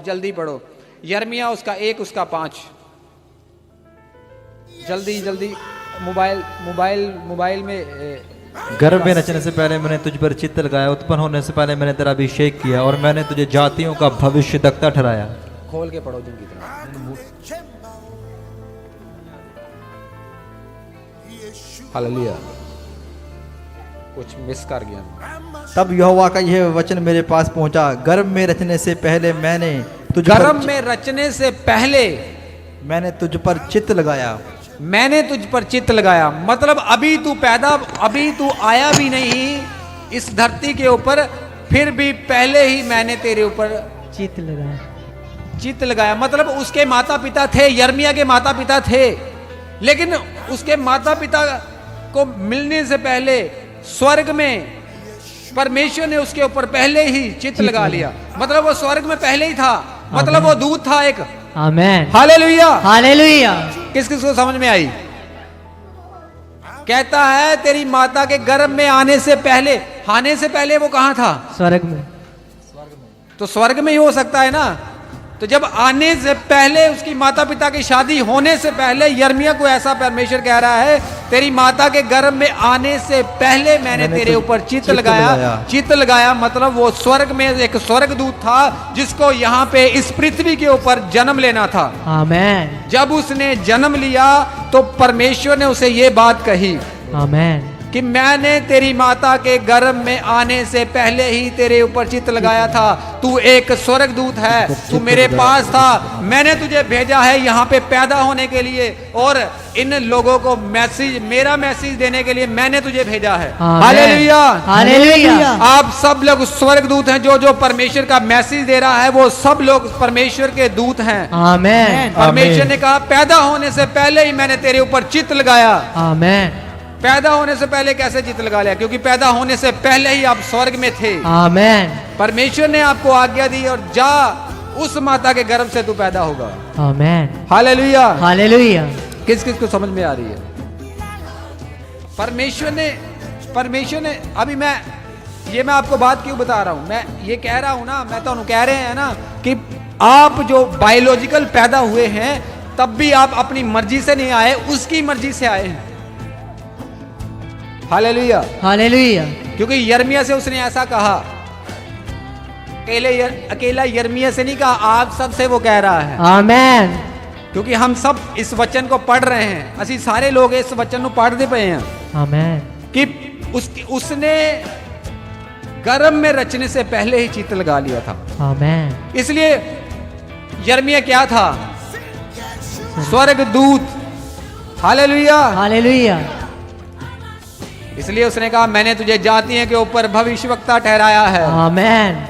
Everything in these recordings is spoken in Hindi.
जल्दी पढ़ो। यर्मिया उसका 1 उसका 5। जल्दी जल्दी मोबाइल में गर्भ में रचने से पहले मैंने तुझ पर चित्त लगाया, उत्पन्न होने से पहले मैंने तेरा अभिषेक किया, और मैंने तुझे जातियों का भविष्यद्वक्ता ठहराया। खोल के पढ़ो जिनकी तरह। हालेलुया। कुछ मिस कर गया। तब यहोवा का यह वचन मेरे पास पहुंचा, गर्भ में रचने से पहले मैंने गर्भ में रचने से पहले मैंने तुझ पर चित्त लगाया। मैंने तुझ पर चित्त लगाया मतलब अभी तू आया भी नहीं इस धरती के ऊपर, फिर भी पहले ही मैंने तेरे ऊपर चित्त लगाया। मतलब उसके माता पिता थे, यर्मिया के माता पिता थे, लेकिन उसके माता पिता को मिलने से पहले स्वर्ग में परमेश्वर ने उसके ऊपर पहले ही चित्त लगा लिया। मतलब वो स्वर्ग में पहले ही था, मतलब वो दूत था एक। आमेन। हालेलुया हालेलुया। किस किस को समझ में आई? कहता है तेरी माता के गर्भ में आने से पहले वो कहां था? स्वर्ग में। तो स्वर्ग में ही हो सकता है ना। तो जब आने से पहले उसकी माता पिता की शादी होने से पहले यर्मिया को ऐसा परमेश्वर कह रहा है, तेरी माता के गर्भ में आने से पहले मैंने तेरे ऊपर चित्त लगाया। मतलब वो स्वर्ग में एक स्वर्गदूत था जिसको यहाँ पे इस पृथ्वी के ऊपर जन्म लेना था। आमेन। जब उसने जन्म लिया तो परमेश्वर ने उसे ये बात कही, आमेन, कि मैंने तेरी माता के गर्भ में आने से पहले ही तेरे ऊपर चित्त लगाया था। तू एक स्वर्गदूत है, तू मेरे पास था, मैंने तुझे भेजा है यहाँ पे पैदा होने के लिए, और इन लोगों को मेरा मैसेज देने के लिए मैंने तुझे भेजा है। Hallelujah, hallelujah. आप सब लोग स्वर्गदूत हैं। जो परमेश्वर का मैसेज दे रहा है वो सब लोग परमेश्वर के दूत हैं। आमेन। परमेश्वर ने कहा पैदा होने से पहले ही मैंने तेरे ऊपर चित्त लगाया। आमेन। पैदा होने से पहले कैसे चित्त लगा लिया? क्योंकि पैदा होने से पहले ही आप स्वर्ग में थे। आमेन। परमेश्वर ने आपको आज्ञा दी और जा उस माता के गर्भ से तू पैदा होगा। आमेन। हालेलुया, हालेलुया। किस किस को समझ में आ रही है? परमेश्वर ने अभी मैं आपको बात क्यों बता रहा हूं? मैं ये कह रहा हूं ना, मैं तो कह रहे हैं ना कि आप जो बायोलॉजिकल पैदा हुए हैं तब भी आप अपनी मर्जी से नहीं आए, उसकी मर्जी से आए हैं। Hallelujah, hallelujah. क्योंकि यर्मिया से उसने ऐसा कहा, अकेला यर्मिया से नहीं कहा, आप सब से वो कह रहा है। आमेन। क्योंकि हम सब इस वचन को पढ़ रहे हैं, असि सारे लोग इस वचन को पढ़ते पे हैं। आमेन। कि उसने गर्भ में रचने से पहले ही चित्त लगा लिया था। आमेन। इसलिए यर्मिया क्या था? स्वर्गदूत। Hallelujah, hallelujah. इसलिए उसने कहा मैंने तुझे जातियों के ऊपर भविष्यवक्ता ठहराया है। आमेन।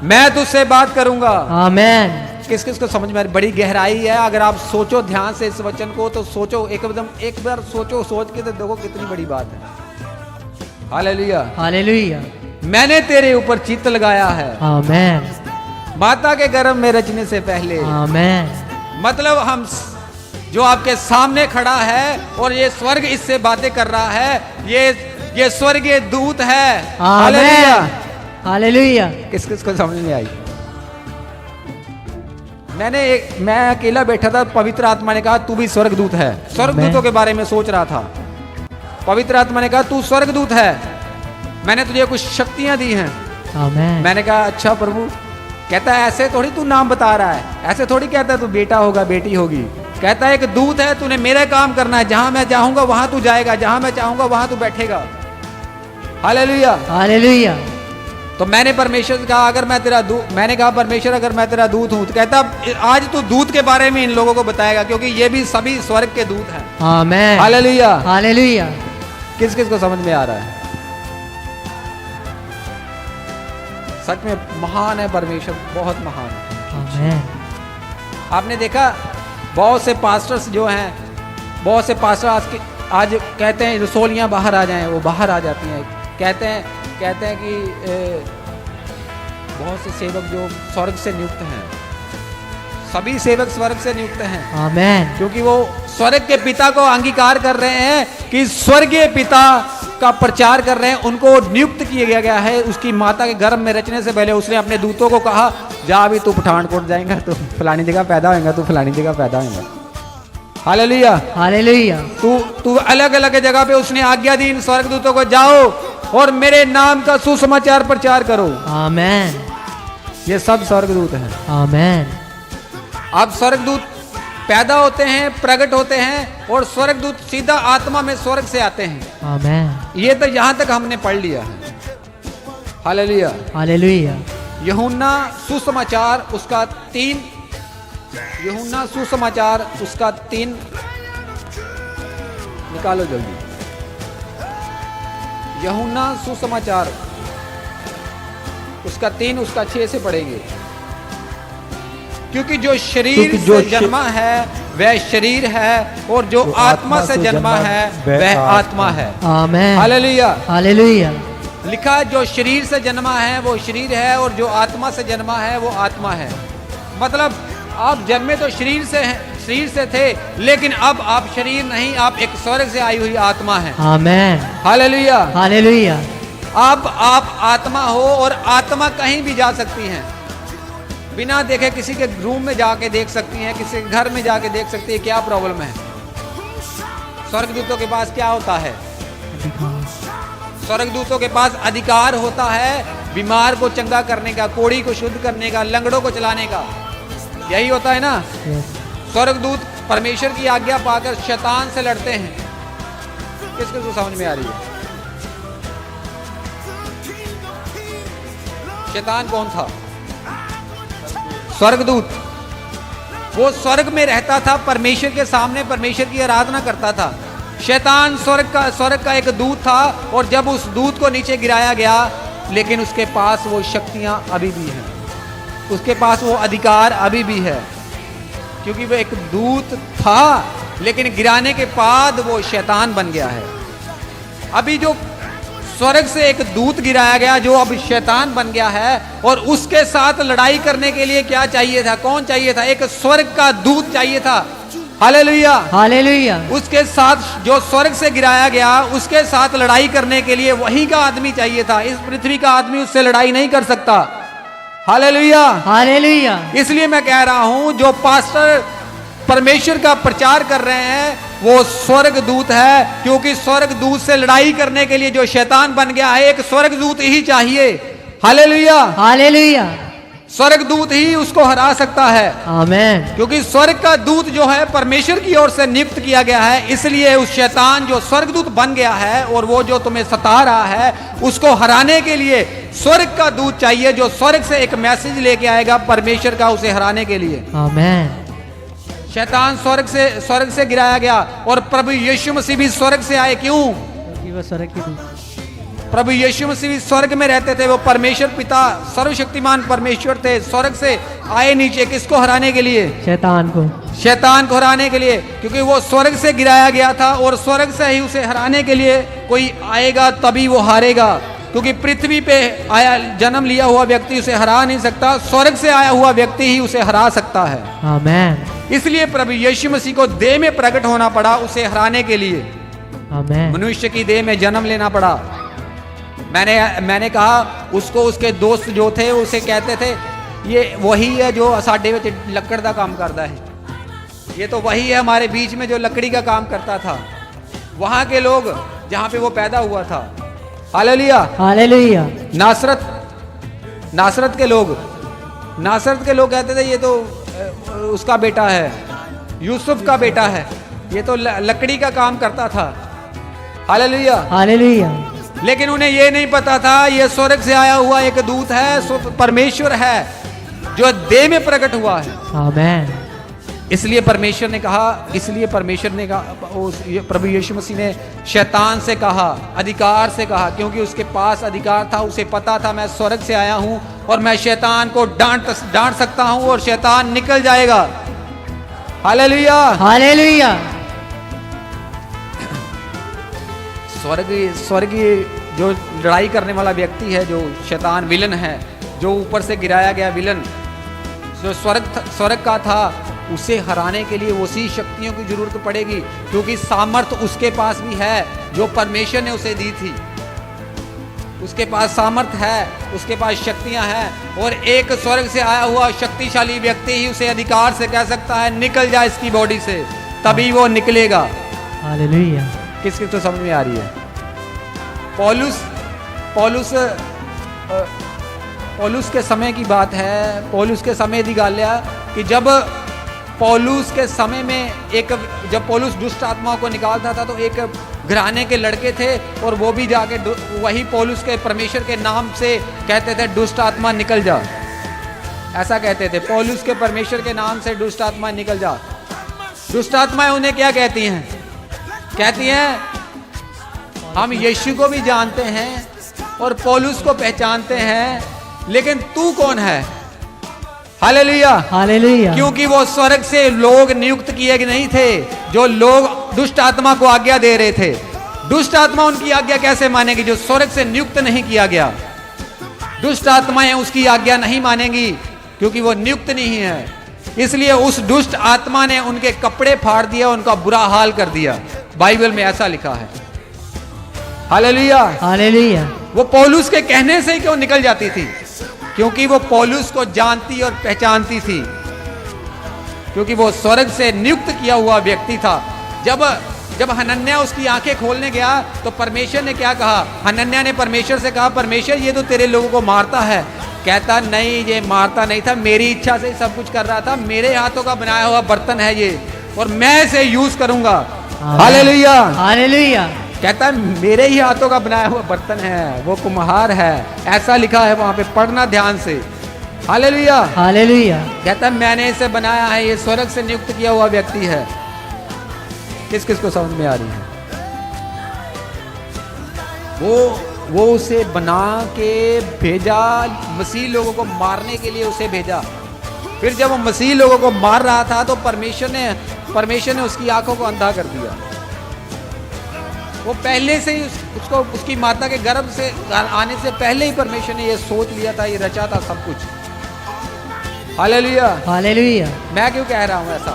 मैं तुझसे बात करूंगा। आमेन। किस किस को समझ में? बड़ी गहराई है। अगर आप सोचो ध्यान से इस वचन को, तो सोचो एक बार सोच के तो देखो कितनी बड़ी बात है। Hallelujah, hallelujah. मैंने तेरे ऊपर चित्त लगाया है। आमेन। माता के गर्भ में रचने से पहले। आमेन। मतलब हम जो आपके सामने खड़ा है और ये स्वर्ग इससे बातें कर रहा है, ये स्वर्गीय दूत है। हालेलुया, हालेलुया। किस किस को समझ में आई? मैं अकेला बैठा था, पवित्र आत्मा ने कहा तू भी स्वर्गदूत है। स्वर्गदूतों के बारे में सोच रहा था। पवित्र आत्मा ने कहा तू स्वर्गदूत है, मैंने तुझे कुछ शक्तियां दी हैं। आमेन। मैंने कहा अच्छा प्रभु। कहता है ऐसे थोड़ी तू नाम बता रहा है, ऐसे थोड़ी कहता है तू बेटा होगा बेटी होगी। कहता है एक दूत है, तूने मेरा काम करना है, जहां मैं चाहूंगा वहां तू जाएगा, जहां मैं चाहूंगा वहां तू बैठेगा। Hallelujah, hallelujah. तो मैंने परमेश्वर से कहा मैंने कहा परमेश्वर अगर मैं तेरा दूत हूं, तो कहता आज तू दूत के बारे में इन लोगों को बताएगा, क्योंकि ये भी सभी स्वर्ग के दूत हैं। आमेन। हालेलुया, हालेलुया। किस किस को समझ में आ रहा है? सच में महान है परमेश्वर, बहुत महान है। आमेन। आपने देखा बहुत से पास्टर्स जो हैं, बहुत से पास्टर आज कहते हैं रसोलियाँ बाहर आ जाएं, वो बाहर आ जाती हैं। कहते हैं कि बहुत से सेवक जो स्वर्ग से नियुक्त हैं, सभी सेवक स्वर्ग से नियुक्त हैं। आमेन। क्योंकि वो स्वर्ग के पिता को अंगीकार कर रहे हैं कि स्वर्गीय पिता का प्रचार कर रहे हैं, उनको नियुक्त किया गया है। उसकी माता के गर्भ में रचने से पहले उसने अपने दूतों को कहा जा अभी तू पठानकोट जाएगा, तू फलानी जगह पैदा होएगा, तू फलानी जगह पैदा होएगा। हालेलुया। हालेलुया। तू अलग अलग जगह पे उसने आज्ञा दी इन स्वर्गदूतों को, जाओ और मेरे नाम का सुसमाचार प्रचार करो। आमेन। ये सब स्वर्गदूत हैं। आमेन। अब स्वर्गदूत पैदा होते हैं, प्रकट होते हैं, और स्वर्गदूत सीधा आत्मा में स्वर्ग से आते हैं। आमेन। ये तो यहां तक हमने पढ़ लिया है। हालेलुया। हालेलुया। यूहन्ना सुसमाचार उसका 3, यूहन्ना सुसमाचार उसका 3 निकालो जल्दी। यूहन्ना सुसमाचार उसका 3 उसका 6 से पढ़ेंगे। क्योंकि जो शरीर से जन्मा है वह शरीर है, और जो आत्मा से जन्मा है वह आत्मा है। आमेन। हालेलुया। हालेलुया। लिखा जो शरीर से जन्मा है वो शरीर है, और जो आत्मा से जन्मा है वो आत्मा है। मतलब आप जन्मे तो शरीर से हैं, शरीर से थे, लेकिन अब आप शरीर नहीं, आप एक स्वर्ग से आई हुई आत्मा है। आमेन। हालेलुया। हालेलुया। अब आप आत्मा हो, और आत्मा कहीं भी जा सकती हैं, बिना देखे किसी के रूम में जाके देख सकती हैं, किसी के घर में जाके देख सकती है। क्या प्रॉब्लम है? स्वर्गदूतों के पास क्या होता है? स्वर्गदूतों के पास अधिकार होता है बीमार को चंगा करने का, कोढ़ी को शुद्ध करने का, लंगड़ों को चलाने का। यही होता है ना। स्वर्गदूत परमेश्वर की आज्ञा पाकर शैतान से लड़ते हैं। किसको तो समझ में आ रही है? शैतान कौन था? स्वर्गदूत। वो स्वर्ग में रहता था, परमेश्वर के सामने परमेश्वर की आराधना करता था। शैतान स्वर्ग का एक दूत था, और जब उस दूत को नीचे गिराया गया, लेकिन उसके पास वो शक्तियां अभी भी हैं, उसके पास वो अधिकार अभी भी है, क्योंकि वो एक दूत था, लेकिन गिराने के बाद वो शैतान बन गया है। अभी जो स्वर्ग से एक दूत गिराया गया जो अब शैतान बन गया है, और उसके साथ लड़ाई करने के लिए क्या चाहिए था? कौन चाहिए था? एक स्वर्ग का दूत चाहिए था। हालेलुया। हालेलुया। उसके साथ जो स्वर्ग से गिराया गया, उसके साथ लड़ाई करने के लिए वही का आदमी चाहिए था। इस पृथ्वी का आदमी उससे लड़ाई नहीं कर सकता। हालेलुया। हालेलुया। इसलिए मैं कह रहा हूं, जो पास्टर परमेश्वर का प्रचार कर रहे हैं वो स्वर्ग दूत है, क्योंकि स्वर्ग दूत से लड़ाई करने के लिए जो शैतान बन गया है, एक स्वर्ग दूत ही चाहिए। हालेलुया। हालेलुया। स्वर्ग दूत ही उसको हरा सकता है। आमेन। क्योंकि स्वर्ग का दूत जो है परमेश्वर की ओर से नियुक्त किया गया है, इसलिए उस शैतान जो स्वर्गदूत बन गया है और वो जो तुम्हें सता रहा है, उसको हराने के लिए स्वर्ग का दूत चाहिए, जो स्वर्ग से एक मैसेज लेके आएगा परमेश्वर का, उसे हराने के लिए। आमेन। शैतान स्वर्ग से गिराया गया, और प्रभु यीशु मसीह भी स्वर्ग से आए। क्यों? क्योंकि वो स्वर्ग के दूत। प्रभु यीशु मसीह भी स्वर्ग में रहते थे। वो परमेश्वर पिता सर्वशक्तिमान परमेश्वर थे, स्वर्ग से आए नीचे। किसको हराने के लिए? शैतान को। शैतान को हराने के लिए, क्योंकि वो स्वर्ग से गिराया गया था, और स्वर्ग से ही उसे हराने के लिए कोई आएगा तभी वो हारेगा। क्योंकि पृथ्वी पे आया जन्म लिया हुआ व्यक्ति उसे हरा नहीं सकता, स्वर्ग से आया हुआ व्यक्ति ही उसे हरा सकता है। आमेन। इसलिए प्रभु यीशु मसीह को देह में प्रकट होना पड़ा उसे हराने के लिए। आमेन। मनुष्य की देह में जन्म लेना पड़ा। मैंने कहा उसको, उसके दोस्त जो थे उसे कहते थे ये वही है जो साडे विच लकड़ का काम करता है, ये तो वही है हमारे बीच में जो लकड़ी का काम करता था। वहां के लोग जहां पे वो पैदा हुआ था। हालेलुया। हालेलुया। नासरत के लोग कहते थे ये तो उसका बेटा है, यूसुफ का बेटा है, ये तो लकड़ी का काम करता था। हालेलुया। हालेलुया। लेकिन उन्हें ये नहीं पता था ये स्वर्ग से आया हुआ एक दूत है, परमेश्वर है जो देह में प्रकट हुआ है। आमेन। इसलिए परमेश्वर ने कहा, प्रभु यीशु मसीह ने शैतान से कहा, अधिकार से कहा, क्योंकि उसके पास अधिकार था, उसे पता था मैं स्वर्ग से आया हूं और मैं शैतान को डांट सकता हूं और शैतान निकल जाएगा। हालेलुया। हालेलुया। स्वर्गीय जो लड़ाई करने वाला व्यक्ति है, जो शैतान विलन है, जो ऊपर से गिराया गया विलन, जो स्वर्ग का था, उसे हराने के लिए उसी शक्तियों की जरूरत पड़ेगी, क्योंकि सामर्थ उसके पास भी है जो परमेश्वर ने उसे दी थी। उसके पास सामर्थ है, उसके पास शक्तियां हैं, और एक स्वर्ग से आया हुआ शक्तिशाली व्यक्ति ही उसे अधिकार से कह सकता है निकल जा इसकी बॉडी से, तभी वो निकलेगा। हालेलुया। किस किस तो समझ में आ रही है? पौलुस के समय की बात है। पौलुस के समय दी गल है कि जब पौलुस के समय में जब पौलुस दुष्ट आत्माओं को निकालता था तो एक घराने के लड़के थे, और वो भी जाके वही पौलुस के परमेश्वर के नाम से कहते थे दुष्ट आत्मा निकल जा। ऐसा कहते थे, पौलुस के परमेश्वर के नाम से दुष्ट आत्मा निकल जा। दुष्ट आत्माएं उन्हें क्या कहती हैं? कहती हैं हम यीशु को भी जानते हैं और पौलुस को पहचानते हैं, लेकिन तू कौन है? Hallelujah, hallelujah. क्योंकि वो स्वर्ग से लोग नियुक्त किए नहीं थे, जो लोग दुष्ट आत्मा को आज्ञा दे रहे थे। दुष्ट आत्मा उनकी आज्ञा कैसे मानेगी जो स्वर्ग से नियुक्त नहीं किया गया? दुष्ट आत्माएं उसकी आज्ञा नहीं मानेंगी क्योंकि वो नियुक्त नहीं है। इसलिए उस दुष्ट आत्मा ने उनके कपड़े फाड़ दिया, उनका बुरा हाल कर दिया। बाइबल में ऐसा लिखा है। Hallelujah, hallelujah. वो पौलुस के कहने से ही क्यों निकल जाती थी? क्योंकि वो पौलुस को जानती और पहचानती थी, क्योंकि वो स्वर्ग से नियुक्त किया हुआ व्यक्ति था। जब हनन्याह उसकी आंखें खोलने गया तो परमेश्वर ने क्या कहा? हनन्याह ने परमेश्वर से कहा, परमेश्वर ये तो तेरे लोगों को मारता है। कहता नहीं, ये मारता नहीं था, मेरी इच्छा से ही सब कुछ कर रहा था। मेरे हाथों का बनाया हुआ बर्तन है ये, और मैं इसे यूज करूंगा। Hallelujah, hallelujah. कहता है मेरे ही हाथों का बनाया हुआ बर्तन है, वो कुम्हार है। ऐसा लिखा है वहां पे, पढ़ना ध्यान से। Hallelujah, hallelujah. कहता है मैंने इसे बनाया है, ये स्वर्ग से नियुक्त किया हुआ व्यक्ति है। किस किस को समझ में आ रही है? वो उसे बना के भेजा, मसीह लोगों को मारने के लिए उसे भेजा। फिर जब वो मसीह लोगों को मार रहा था तो परमेश्वर ने उसकी आंखों को अंधा कर दिया। वो पहले से ही उसको उसकी माता के गर्भ से आने से पहले ही परमेश्वर ने ये सोच लिया था, ये रचा था सब कुछ। Hallelujah, hallelujah. मैं क्यों कह रहा हूँ ऐसा?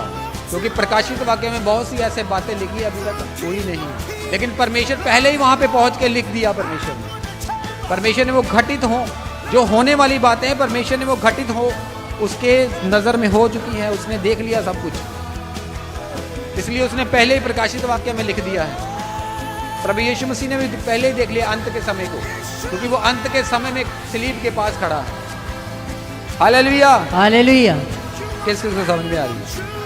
क्योंकि प्रकाशित वाक्य में बहुत सी ऐसे बातें लिखी, अभी तक कोई नहीं, लेकिन परमेश्वर पहले ही वहां पे पहुंच के लिख दिया। परमेश्वर ने वो घटित हो, जो होने वाली बातें हैं परमेश्वर ने वो घटित हो, उसके नजर में हो चुकी है, उसने देख लिया सब कुछ, इसलिए उसने पहले ही प्रकाशित वाक्य में लिख दिया है। प्रभु यीशु मसीह ने भी पहले ही देख लिया अंत के समय को, क्योंकि वो अंत के समय में सलीब के पास खड़ा है। हालेलुया, हालेलुया। किस किस को समझ में आ रही है?